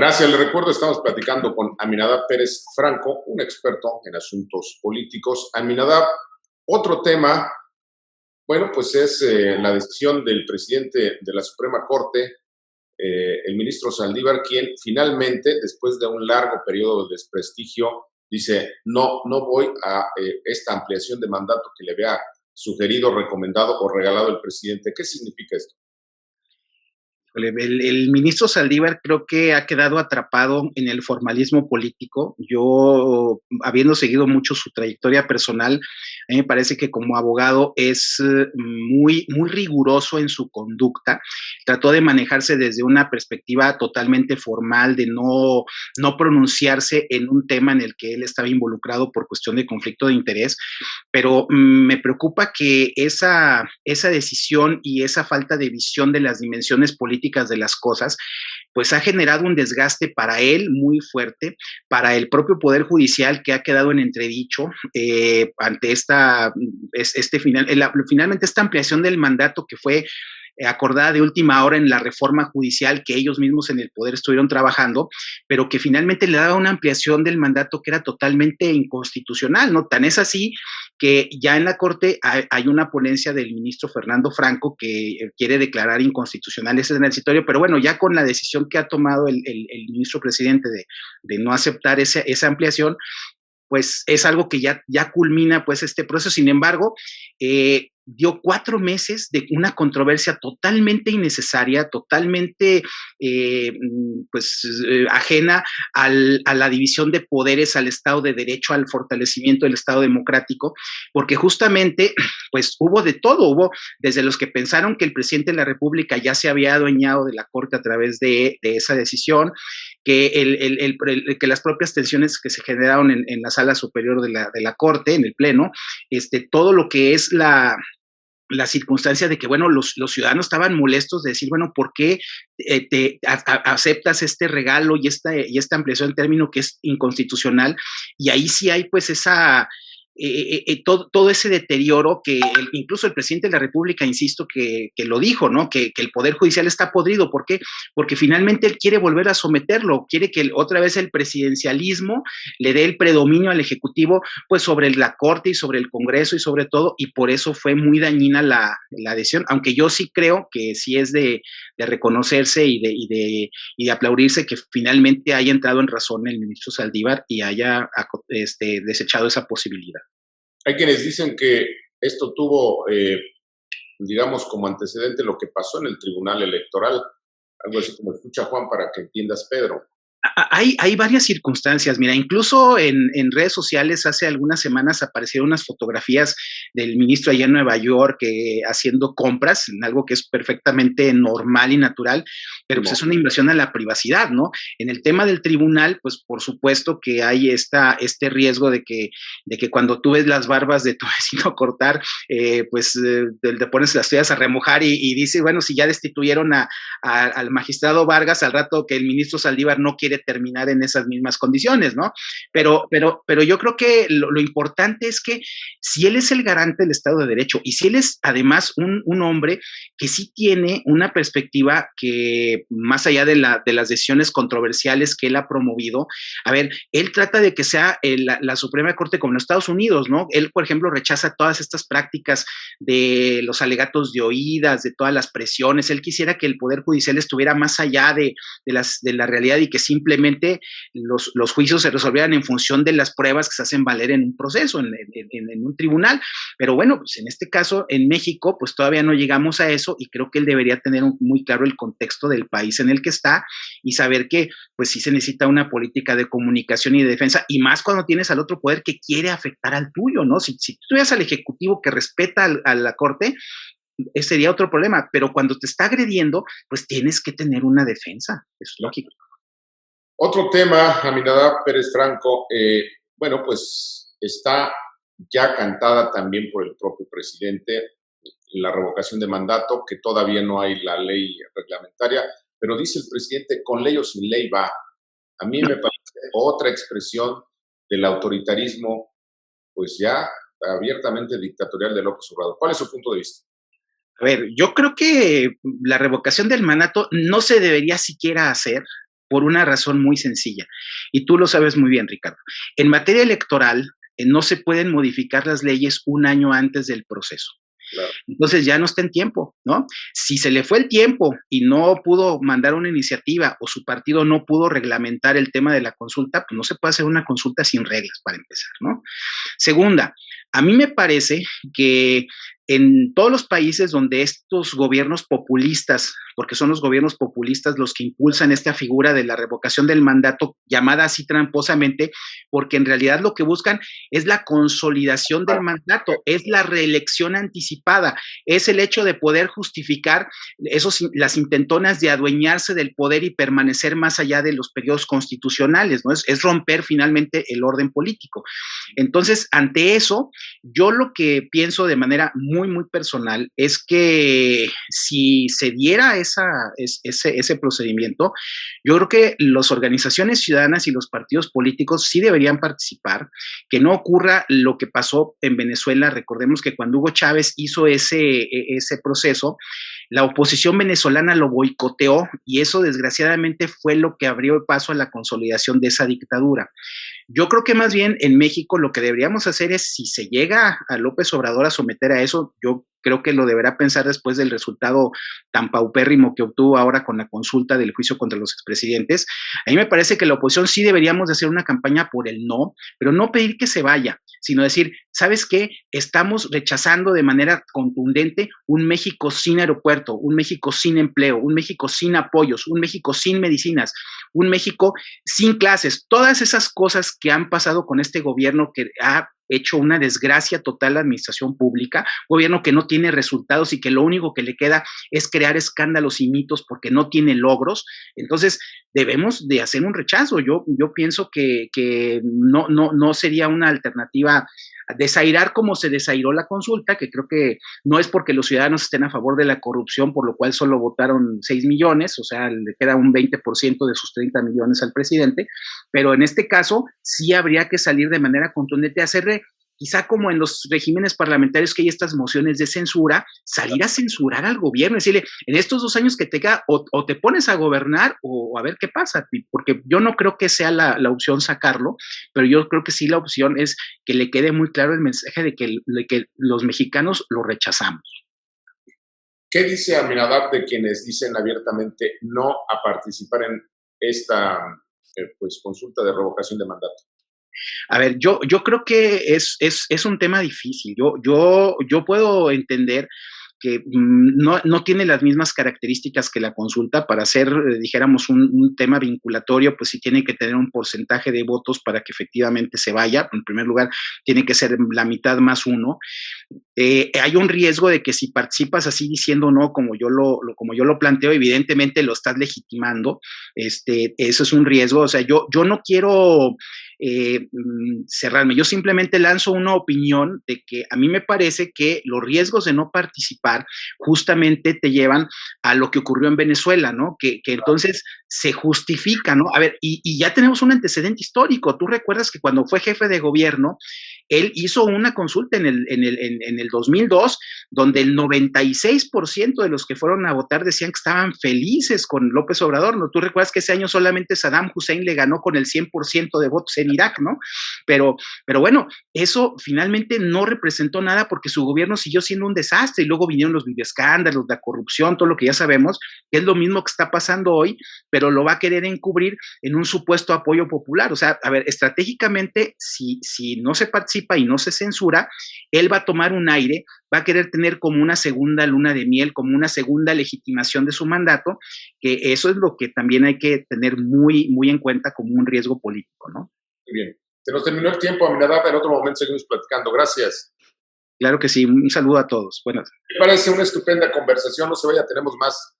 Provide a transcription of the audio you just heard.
Gracias, le recuerdo, estamos platicando con Aminadab Pérez Franco, un experto en asuntos políticos. Aminadab, otro tema, bueno, pues es la decisión del presidente de la Suprema Corte, el ministro Saldívar, quien finalmente, después de un largo periodo de desprestigio, dice, no, no voy a esta ampliación de mandato que le había sugerido, recomendado o regalado el presidente. ¿Qué significa esto? El ministro Saldívar creo que ha quedado atrapado en el formalismo político. Yo, habiendo seguido mucho su trayectoria personal, a mí me parece que como abogado es muy riguroso en su conducta. Trató de manejarse desde una perspectiva totalmente formal, de no pronunciarse en un tema en el que él estaba involucrado por cuestión de conflicto de interés, pero me preocupa que esa decisión y esa falta de visión de las dimensiones políticas de las cosas, pues ha generado un desgaste para él muy fuerte, para el propio Poder Judicial que ha quedado en entredicho ante finalmente esta ampliación del mandato que fue acordada de última hora en la reforma judicial que ellos mismos en el poder estuvieron trabajando, pero que finalmente le daba una ampliación del mandato que era totalmente inconstitucional, ¿no? Tan es así que ya en la Corte hay una ponencia del ministro Fernando Franco que quiere declarar inconstitucional ese transitorio, pero bueno, ya con la decisión que ha tomado el ministro presidente de no aceptar esa ampliación, pues es algo que ya culmina pues este proceso. Sin embargo, dio 4 meses de una controversia totalmente innecesaria, totalmente ajena a la división de poderes, al Estado de Derecho, al fortalecimiento del Estado democrático, porque justamente pues hubo de todo, hubo desde los que pensaron que el presidente de la República ya se había adueñado de la Corte a través de esa decisión, que las propias tensiones que se generaron en la sala superior de la Corte, en el Pleno, todo lo que es la circunstancia de que, bueno, los ciudadanos estaban molestos de decir, bueno, ¿por qué aceptas este regalo y esta ampliación de término que es inconstitucional? Y ahí sí hay pues todo ese deterioro que incluso el presidente de la República, insisto, que lo dijo, ¿no? Que el Poder Judicial está podrido. ¿Por qué? Porque finalmente él quiere volver a someterlo, quiere que otra vez el presidencialismo le dé el predominio al Ejecutivo, pues sobre la Corte y sobre el Congreso y sobre todo, y por eso fue muy dañina la decisión, aunque yo sí creo que sí es de reconocerse y de aplaudirse que finalmente haya entrado en razón el ministro Saldívar y haya desechado esa posibilidad. Hay quienes dicen que esto tuvo, digamos, como antecedente lo que pasó en el Tribunal Electoral, algo así como escucha Juan para que entiendas Pedro. Hay varias circunstancias, mira, incluso en redes sociales hace algunas semanas aparecieron unas fotografías del ministro allá en Nueva York haciendo compras, en algo que es perfectamente normal y natural, pero pues es una invasión a la privacidad, ¿no? En el tema del tribunal, pues por supuesto que hay este riesgo de que cuando tú ves las barbas de tu vecino cortar, te pones las tuyas a remojar y dices, bueno, si ya destituyeron al magistrado Vargas, al rato que el ministro Saldívar no quiere terminar en esas mismas condiciones, ¿no? Pero yo creo que lo importante es que si él es el garante del Estado de Derecho y si él es además un hombre que sí tiene una perspectiva que más allá de las decisiones controversiales que él ha promovido, a ver, él trata de que sea la Suprema Corte como en los Estados Unidos, ¿no? Él, por ejemplo, rechaza todas estas prácticas de los alegatos de oídas, de todas las presiones. Él quisiera que el Poder Judicial estuviera más allá de la realidad y que simplemente los juicios se resolvieran en función de las pruebas que se hacen valer en un proceso, en un tribunal. Pero bueno, pues en este caso, en México, pues todavía no llegamos a eso y creo que él debería tener muy claro el contexto del país en el que está y saber que pues sí se necesita una política de comunicación y de defensa, y más cuando tienes al otro poder que quiere afectar al tuyo, ¿no? Si tú tuvieras al Ejecutivo que respeta a la Corte, ese sería otro problema, pero cuando te está agrediendo, pues tienes que tener una defensa, es lógico. Otro tema, Aminadab Pérez Franco, bueno, pues está ya cantada también por el propio presidente la revocación de mandato, que todavía no hay la ley reglamentaria, pero dice el presidente, con ley o sin ley va. A mí me parece otra expresión del autoritarismo, pues ya abiertamente dictatorial de López Obrador. ¿Cuál es su punto de vista? A ver, yo creo que la revocación del mandato no se debería siquiera hacer, por una razón muy sencilla. Y tú lo sabes muy bien, Ricardo. En materia electoral, no se pueden modificar las leyes un año antes del proceso. Claro. Entonces ya no está en tiempo, ¿no? Si se le fue el tiempo y no pudo mandar una iniciativa o su partido no pudo reglamentar el tema de la consulta, pues no se puede hacer una consulta sin reglas para empezar, ¿no? Segunda, a mí me parece que en todos los países donde estos gobiernos populistas, porque son los gobiernos populistas los que impulsan esta figura de la revocación del mandato, llamada así tramposamente, porque en realidad lo que buscan es la consolidación del mandato, es la reelección anticipada, es el hecho de poder justificar las intentonas de adueñarse del poder y permanecer más allá de los periodos constitucionales, ¿no? Es romper finalmente el orden político. Entonces, ante eso, yo lo que pienso de manera muy personal es que si se diera ese procedimiento, yo creo que las organizaciones ciudadanas y los partidos políticos sí deberían participar, que no ocurra lo que pasó en Venezuela. Recordemos que cuando Hugo Chávez hizo ese proceso, la oposición venezolana lo boicoteó y eso desgraciadamente fue lo que abrió el paso a la consolidación de esa dictadura. Yo creo que más bien en México lo que deberíamos hacer es, si se llega a López Obrador a someter a eso, yo creo que lo deberá pensar después del resultado tan paupérrimo que obtuvo ahora con la consulta del juicio contra los expresidentes. A mí me parece que la oposición sí deberíamos de hacer una campaña por el no, pero no pedir que se vaya, sino decir, ¿sabes qué? Estamos rechazando de manera contundente un México sin aeropuerto, un México sin empleo, un México sin apoyos, un México sin medicinas, un México sin clases, todas esas cosas que han pasado con este gobierno que ha hecho una desgracia total a la administración pública, gobierno que no tiene resultados y que lo único que le queda es crear escándalos y mitos porque no tiene logros. Entonces, debemos de hacer un rechazo. Yo pienso que no sería una alternativa desairar como se desairó la consulta, que creo que no es porque los ciudadanos estén a favor de la corrupción, por lo cual solo votaron 6 millones, o sea, le queda un 20% de sus 30 millones al presidente, pero en este caso sí habría que salir de manera contundente a hacerle, quizá como en los regímenes parlamentarios que hay estas mociones de censura, salir a censurar al gobierno, decirle, en estos 2 años que te queda, o te pones a gobernar o a ver qué pasa, porque yo no creo que sea la opción sacarlo, pero yo creo que sí la opción es que le quede muy claro el mensaje de que los mexicanos lo rechazamos. ¿Qué dice Aminadab de quienes dicen abiertamente no a participar en esta consulta de revocación de mandato? A ver, yo creo que es un tema difícil. Yo puedo entender que no tiene las mismas características que la consulta para ser, dijéramos, un tema vinculatorio, pues sí tiene que tener un porcentaje de votos para que efectivamente se vaya. En primer lugar, tiene que ser la mitad más uno. Hay un riesgo de que si participas así diciendo no, como yo lo planteo, evidentemente lo estás legitimando. Eso es un riesgo. O sea, yo no quiero cerrarme. Yo simplemente lanzo una opinión de que a mí me parece que los riesgos de no participar justamente te llevan a lo que ocurrió en Venezuela, ¿no? Que entonces se justifica, ¿no? A ver, y ya tenemos un antecedente histórico. Tú recuerdas que cuando fue jefe de gobierno, él hizo una consulta en el 2002, donde el 96% de los que fueron a votar decían que estaban felices con López Obrador, ¿no? Tú recuerdas que ese año solamente Saddam Hussein le ganó con el 100% de votos en Irak, ¿no? Pero bueno, eso finalmente no representó nada porque su gobierno siguió siendo un desastre y luego vinieron los videoescándalos, la corrupción, todo lo que ya sabemos, que es lo mismo que está pasando hoy, pero lo va a querer encubrir en un supuesto apoyo popular. O sea, a ver, estratégicamente, si no se participa y no se censura, él va a tomar un aire, va a querer tener como una segunda luna de miel, como una segunda legitimación de su mandato, que eso es lo que también hay que tener muy en cuenta como un riesgo político, ¿no? Muy bien. Se nos terminó el tiempo, Aminadab. En otro momento seguimos platicando. Gracias. Claro que sí. Un saludo a todos. Buenas. Me parece una estupenda conversación. No se vaya, tenemos más